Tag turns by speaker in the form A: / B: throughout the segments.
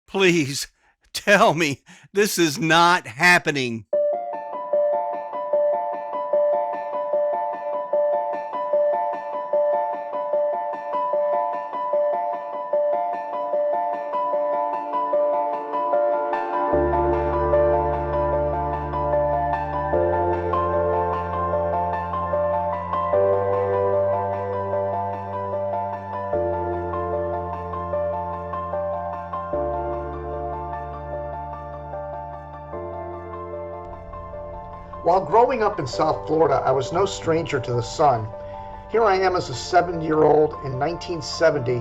A: Please tell me this is not happening.
B: While growing up in South Florida, I was no stranger to the sun. Here I am as a 7-year-old in 1970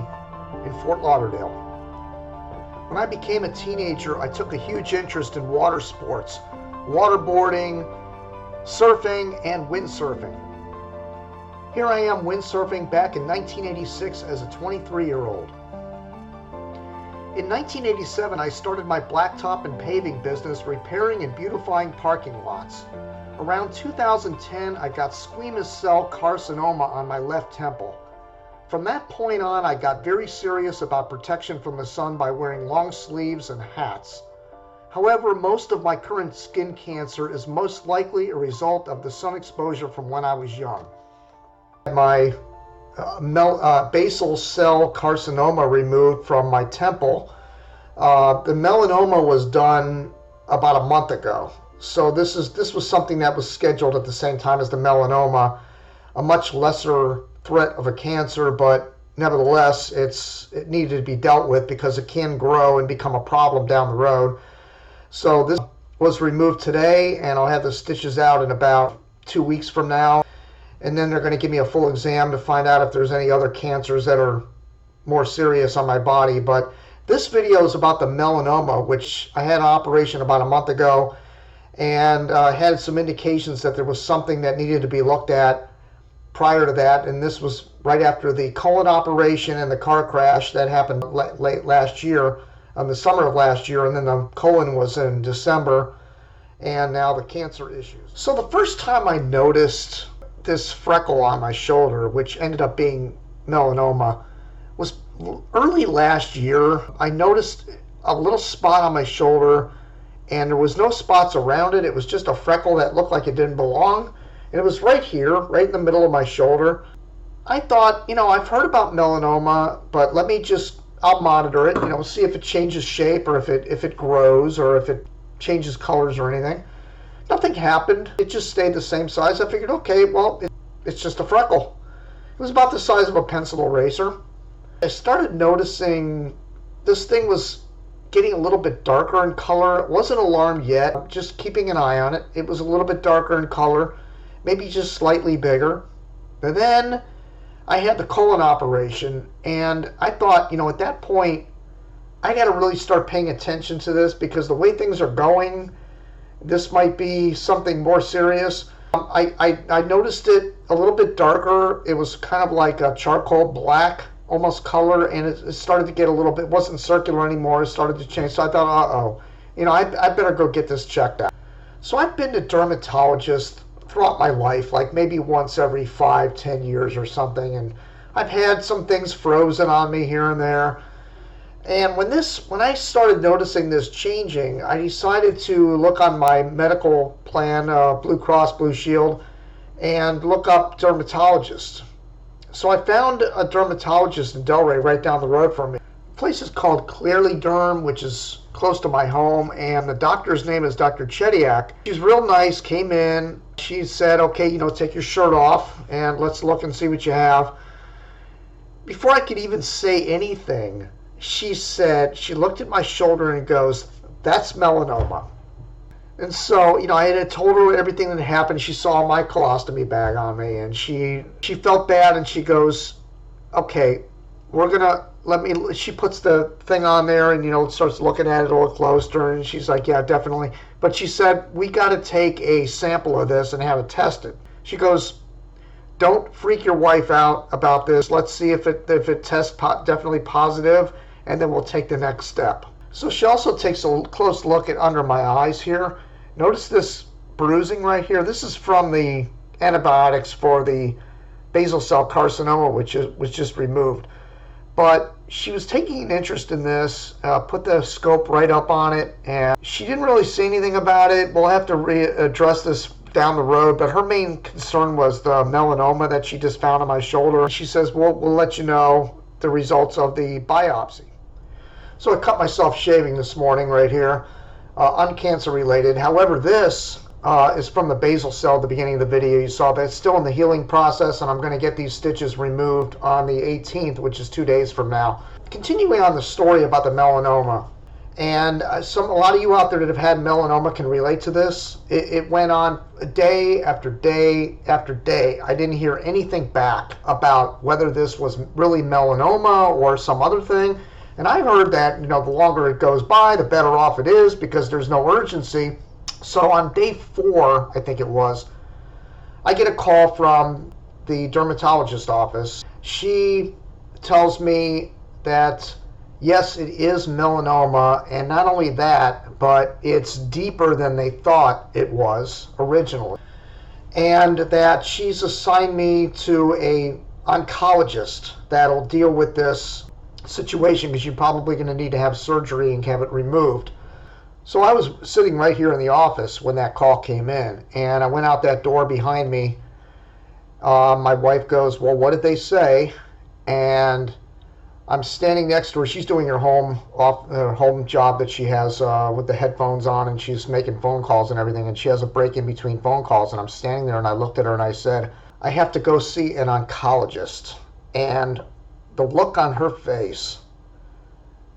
B: in Fort Lauderdale. When I became a teenager, I took a huge interest in water sports, waterboarding, surfing, and windsurfing. Here I am windsurfing back in 1986 as a 23-year-old. In 1987, I started my blacktop and paving business, repairing and beautifying parking lots. Around 2010, I got squamous cell carcinoma on my left temple. From that point on, I got very serious about protection from the sun by wearing long sleeves and hats. However, most of my current skin cancer is most likely a result of the sun exposure from when I was young. My basal cell carcinoma removed from my temple. The melanoma was done about a month ago. So this was something that was scheduled at the same time as the melanoma, a much lesser threat of a cancer, but nevertheless it needed to be dealt with because it can grow and become a problem down the road. So this was removed today, and I'll have the stitches out in about 2 weeks from now. And then they're going to give me a full exam to find out if there's any other cancers that are more serious on my body. But this video is about the melanoma, which I had an operation about a month ago, and had some indications that there was something that needed to be looked at prior to that. And this was right after the colon operation and the car crash that happened late last year, in the summer of last year, and then the colon was in December, and now the cancer issues. So the first time I noticed this freckle on my shoulder, which ended up being melanoma, was early last year. I noticed a little spot on my shoulder, and there was no spots around it. It was just a freckle that looked like it didn't belong. And it was right here, right in the middle of my shoulder. I thought, I've heard about melanoma, but I'll monitor it, see if it changes shape, or if it grows, or if it changes colors or anything. Nothing happened. It just stayed the same size. I figured, okay, well, it's just a freckle. It was about the size of a pencil eraser. I started noticing this thing was getting a little bit darker in color. It wasn't alarmed yet, just keeping an eye on it. It was a little bit darker in color, maybe just slightly bigger. And then I had the colon operation, and I thought, at that point, I got to really start paying attention to this, because the way things are going, this might be something more serious. I noticed it a little bit darker. It was kind of like a charcoal black almost color, and it started to get a little bit, it wasn't circular anymore. It started to change. So I thought, I better go get this checked out. So I've been to dermatologists throughout my life, like maybe once every 5-10 years or something, and I've had some things frozen on me here and there. And when I started noticing this changing, I decided to look on my medical plan, Blue Cross Blue Shield, and look up dermatologists. So I found a dermatologist in Delray right down the road from me. The place is called Clearly Derm, which is close to my home, and the doctor's name is Dr. Chediak. She's real nice, came in, she said, okay, take your shirt off and let's look and see what you have. Before I could even say anything, she looked at my shoulder and goes, that's melanoma. And so, I had told her everything that happened. She saw my colostomy bag on me, and she felt bad, and she goes, okay, she puts the thing on there and, starts looking at it a little closer, and she's like, yeah, definitely. But she said, we got to take a sample of this and have it tested. She goes, don't freak your wife out about this. Let's see if it tests definitely positive, and then we'll take the next step. So she also takes a close look at under my eyes here. Notice this bruising right here. This is from the antibiotics for the basal cell carcinoma, which was just removed. But she was taking an interest in this, put the scope right up on it, and she didn't really say anything about it. We'll have to address this down the road, but her main concern was the melanoma that she just found on my shoulder. She says, well, we'll let you know the results of the biopsy. So I cut myself shaving this morning right here, uncancer related. However, this is from the basal cell at the beginning of the video. You saw that it's still in the healing process, and I'm going to get these stitches removed on the 18th, which is 2 days from now. Continuing on the story about the melanoma, and a lot of you out there that have had melanoma can relate to this. It went on day after day after day. I didn't hear anything back about whether this was really melanoma or some other thing. And I've heard that, the longer it goes by, the better off it is because there's no urgency. So on day 4, I think it was, I get a call from the dermatologist office. She tells me that, yes, it is melanoma, and not only that, but it's deeper than they thought it was originally. And that she's assigned me to an oncologist that'll deal with this situation because you're probably going to need to have surgery and have it removed. So I was sitting right here in the office when that call came in, and I went out that door behind me. My wife goes, well, what did they say? And I'm standing next to her. She's doing her home job that she has with the headphones on, and she's making phone calls and everything, and she has a break in between phone calls, and I'm standing there, and I looked at her and I said, I have to go see an oncologist. And the look on her face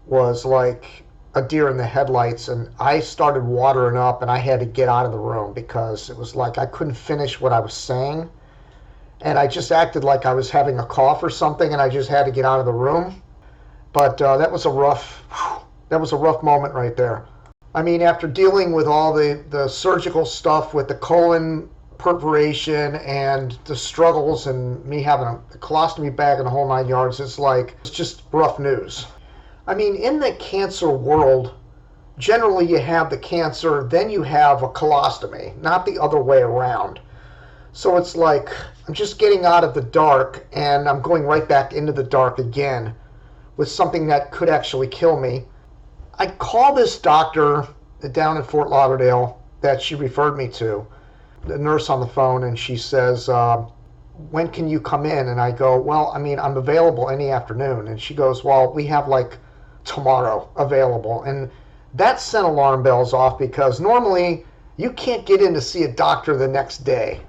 B: was like a deer in the headlights, and I started watering up, and I had to get out of the room because it was like I couldn't finish what I was saying, and I just acted like I was having a cough or something, and I just had to get out of the room. But that was a rough moment right there. I mean, after dealing with all the surgical stuff with the colon perforation and the struggles and me having a colostomy bag and the whole 9 yards, it's just rough news. I mean, in the cancer world, generally you have the cancer, then you have a colostomy, not the other way around. So it's like I'm just getting out of the dark and I'm going right back into the dark again with something that could actually kill me. I call this doctor down in Fort Lauderdale that she referred me to, the nurse on the phone, and she says, when can you come in? And I go, well, I mean, I'm available any afternoon. And she goes, well, we have tomorrow available. And that sent alarm bells off because normally you can't get in to see a doctor the next day.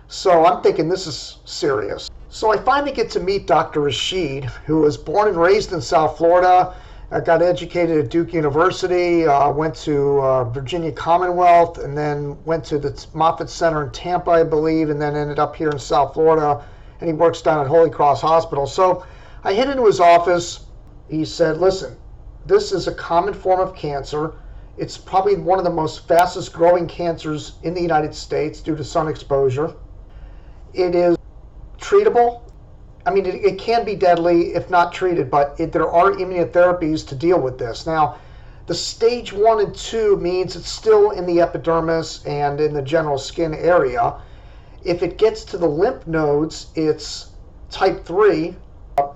B: So I'm thinking this is serious. So I finally get to meet Dr. Rashid, who was born and raised in South Florida. I got educated at Duke University, went to Virginia Commonwealth, and then went to the Moffitt Center in Tampa, I believe, and then ended up here in South Florida, and he works down at Holy Cross Hospital. So I hit into his office. He said, listen, this is a common form of cancer. It's probably one of the most fastest growing cancers in the United States due to sun exposure. It is treatable. I mean, it can be deadly if not treated, but there are immunotherapies to deal with this. Now, the stage 1 and 2 means it's still in the epidermis and in the general skin area. If it gets to the lymph nodes, it's type 3.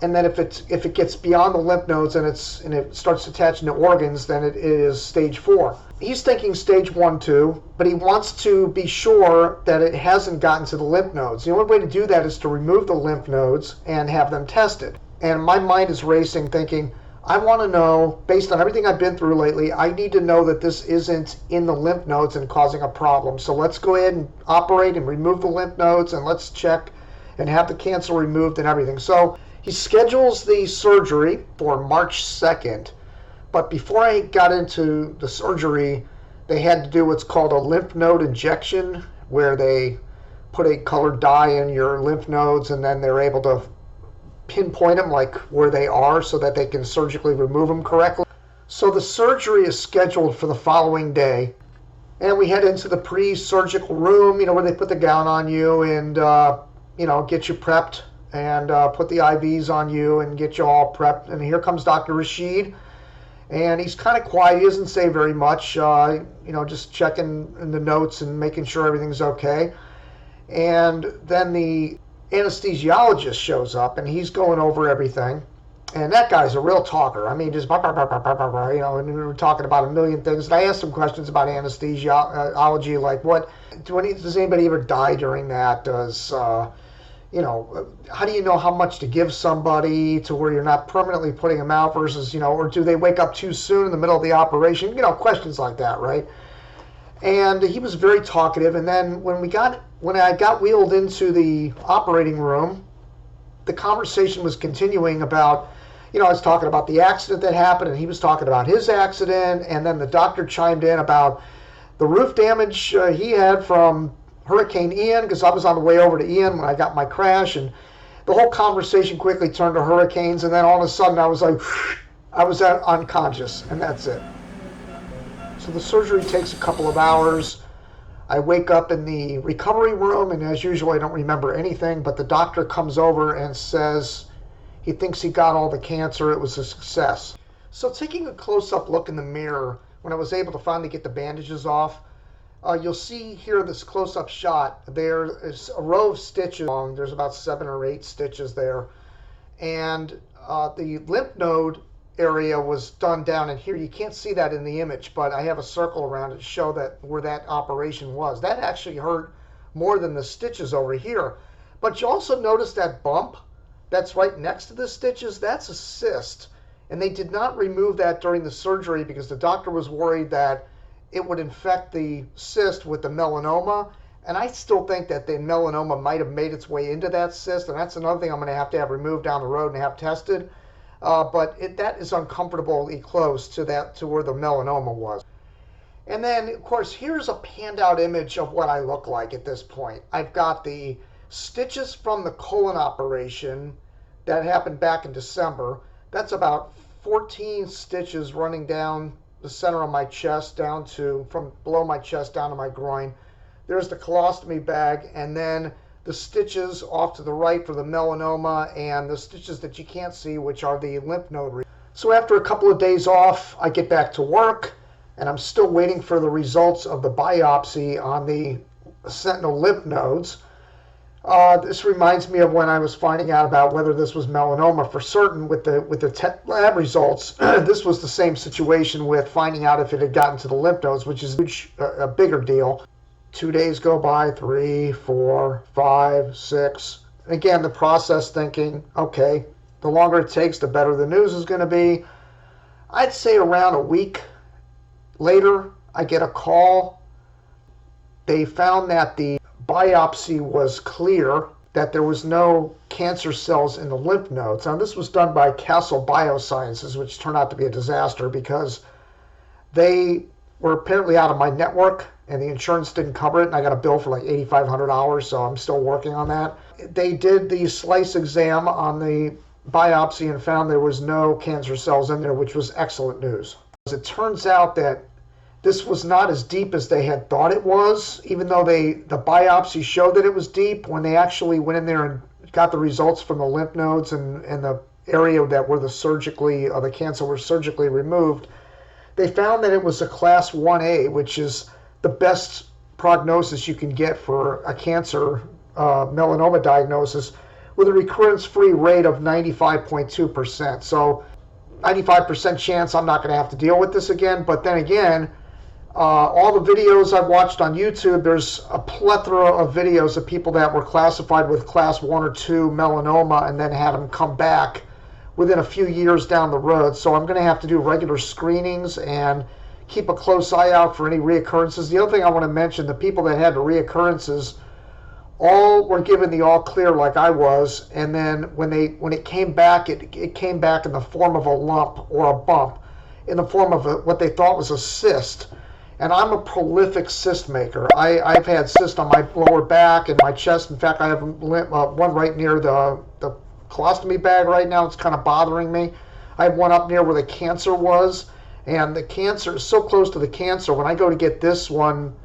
B: And then if it gets beyond the lymph nodes and it starts attaching to organs, then it is stage 4. He's thinking stage 1, 2, but he wants to be sure that it hasn't gotten to the lymph nodes. The only way to do that is to remove the lymph nodes and have them tested. And my mind is racing thinking, I want to know, based on everything I've been through lately, I need to know that this isn't in the lymph nodes and causing a problem. So let's go ahead and operate and remove the lymph nodes, and let's check and have the cancer removed and everything. So he schedules the surgery for March 2nd, but before I got into the surgery, they had to do what's called a lymph node injection, where they put a colored dye in your lymph nodes, and then they're able to pinpoint them like where they are so that they can surgically remove them correctly. So the surgery is scheduled for the following day, and we head into the pre-surgical room, where they put the gown on you and, get you prepped and put the IVs on you and get you all prepped. And here comes Dr. Rashid, and he's kind of quiet. He doesn't say very much, just checking in the notes and making sure everything's okay. And then the anesthesiologist shows up, and he's going over everything. And that guy's a real talker. I mean, just bah, bah, bah, bah, bah, bah, bah, and we were talking about a million things. And I asked him questions about anesthesiology, like does anybody ever die during that? How do you know how much to give somebody to where you're not permanently putting them out versus, or do they wake up too soon in the middle of the operation? Questions like that, right? And he was very talkative. And then when I got wheeled into the operating room, the conversation was continuing about, I was talking about the accident that happened, and he was talking about his accident, and then the doctor chimed in about the roof damage he had from Hurricane Ian, because I was on the way over to Ian when I got my crash, and the whole conversation quickly turned to hurricanes, and then all of a sudden I was like, I was unconscious, and that's it. So the surgery takes a couple of hours. I wake up in the recovery room, and as usual, I don't remember anything, but the doctor comes over and says he thinks he got all the cancer. It was a success. So taking a close-up look in the mirror, when I was able to finally get the bandages off, you'll see here this close-up shot. There is a row of stitches long. There's about 7 or 8 stitches there. And the lymph node area was done down in here. You can't see that in the image, but I have a circle around it to show that where that operation was. That actually hurt more than the stitches over here. But you also notice that bump that's right next to the stitches. That's a cyst. And they did not remove that during the surgery because the doctor was worried that it would infect the cyst with the melanoma. And I still think that the melanoma might have made its way into that cyst. And that's another thing I'm going to have removed down the road and have tested. But that is uncomfortably close to where the melanoma was. And then, of course, here's a panned out image of what I look like at this point. I've got the stitches from the colon operation that happened back in December. That's about 14 stitches running down the center of my chest from below my chest down to my groin. There's the colostomy bag, and then the stitches off to the right for the melanoma, and the stitches that you can't see, which are the lymph node. So after a couple of days off, I get back to work, and I'm still waiting for the results of the biopsy on the sentinel lymph nodes. This reminds me of when I was finding out about whether this was melanoma for certain with the lab results. This was the same situation with finding out if it had gotten to the lymph nodes, which is a bigger deal. 2 days go by, 3, 4, 5, 6. Again, the process thinking, okay, the longer it takes, the better the news is going to be. I'd say around a week later, I get a call. They found that the biopsy was clear, that there was no cancer cells in the lymph nodes. Now, this was done by Castle Biosciences, which turned out to be a disaster because they were apparently out of my network and the insurance didn't cover it, and I got a bill for like $8,500, so I'm still working on that. They did the slice exam on the biopsy and found there was no cancer cells in there, which was excellent news. It turns out that this was not as deep as they had thought it was, even though the biopsy showed that it was deep. When they actually went in there and got the results from the lymph nodes and the area that where the cancer was surgically removed, they found that it was a class 1A, which is the best prognosis you can get for a cancer melanoma diagnosis, with a recurrence-free rate of 95.2%. So 95% chance I'm not going to have to deal with this again. But then again, all the videos I've watched on YouTube, there's a plethora of videos of people that were classified with class 1 or 2 melanoma and then had them come back within a few years down the road. So I'm going to have to do regular screenings and keep a close eye out for any reoccurrences. The other thing I want to mention, the people that had the reoccurrences all were given the all clear like I was, and then when it came back, it came back in the form of a lump or a bump, in the form of what they thought was a cyst. And I'm a prolific cyst maker. I've had cysts on my lower back and my chest. In fact, I have one right near the colostomy bag right now. It's kind of bothering me. I have one up near where the cancer was, and the cancer is so close to the cancer. When I go to get this one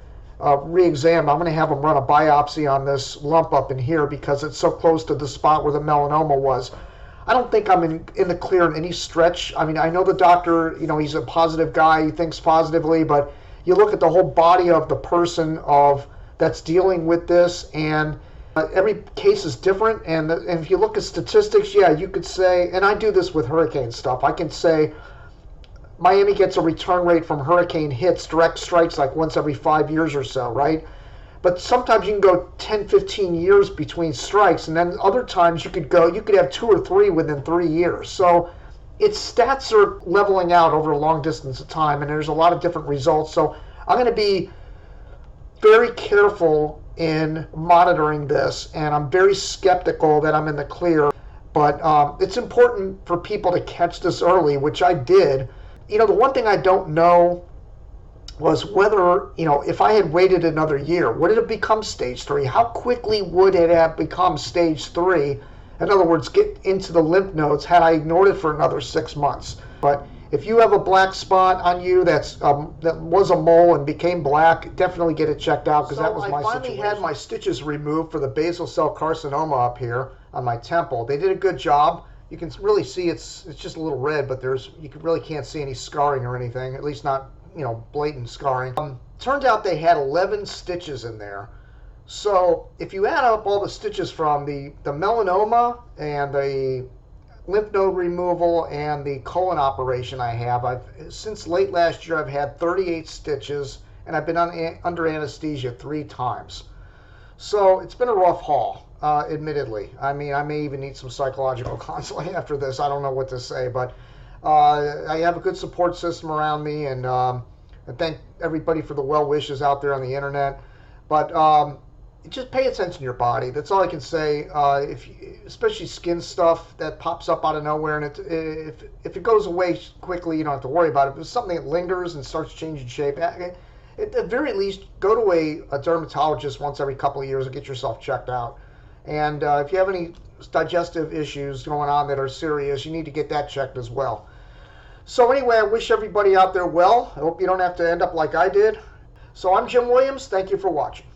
B: re-examined, I'm going to have them run a biopsy on this lump up in here because it's so close to the spot where the melanoma was. I don't think I'm in the clear in any stretch. I mean, I know the doctor, he's a positive guy. He thinks positively, but you look at the whole body of the person that's dealing with this, and Every case is different, and if you look at statistics, yeah, you could say, and I do this with hurricane stuff, I can say Miami gets a return rate from hurricane hits, direct strikes, like once every 5 years or so, right? But sometimes you can go 10, 15 years between strikes, and then other times you could have 2 or 3 within 3 years. So its stats are leveling out over a long distance of time, and there's a lot of different results. So I'm going to be very careful in monitoring this, and I'm very skeptical that I'm in the clear. But it's important for people to catch this early, which I did. The one thing I don't know was whether, if I had waited another year, would it have become stage 3? How quickly would it have become stage 3? In other words, get into the lymph nodes had I ignored it for another 6 months. But if you have a black spot on you that was a mole and became black, definitely get it checked out, because that was my situation. I finally had my stitches removed for the basal cell carcinoma up here on my temple. They did a good job. You can really see it's just a little red, but you really can't see any scarring or anything, at least not blatant scarring. Turns out they had 11 stitches in there. So if you add up all the stitches from the melanoma and the lymph node removal and the colon operation I have, since late last year I've had 38 stitches, and I've been under anesthesia 3 times. So it's been a rough haul, admittedly. I mean, I may even need some psychological counseling after this. I don't know what to say, but I have a good support system around me, and I thank everybody for the well wishes out there on the internet. But just pay attention to your body. That's all I can say. Especially skin stuff that pops up out of nowhere, and if it goes away quickly, you don't have to worry about it. If it's something that lingers and starts changing shape, at the very least, go to a dermatologist once every couple of years and get yourself checked out. And if you have any digestive issues going on that are serious, you need to get that checked as well. So anyway, I wish everybody out there well. I hope you don't have to end up like I did. So I'm Jim Williams. Thank you for watching.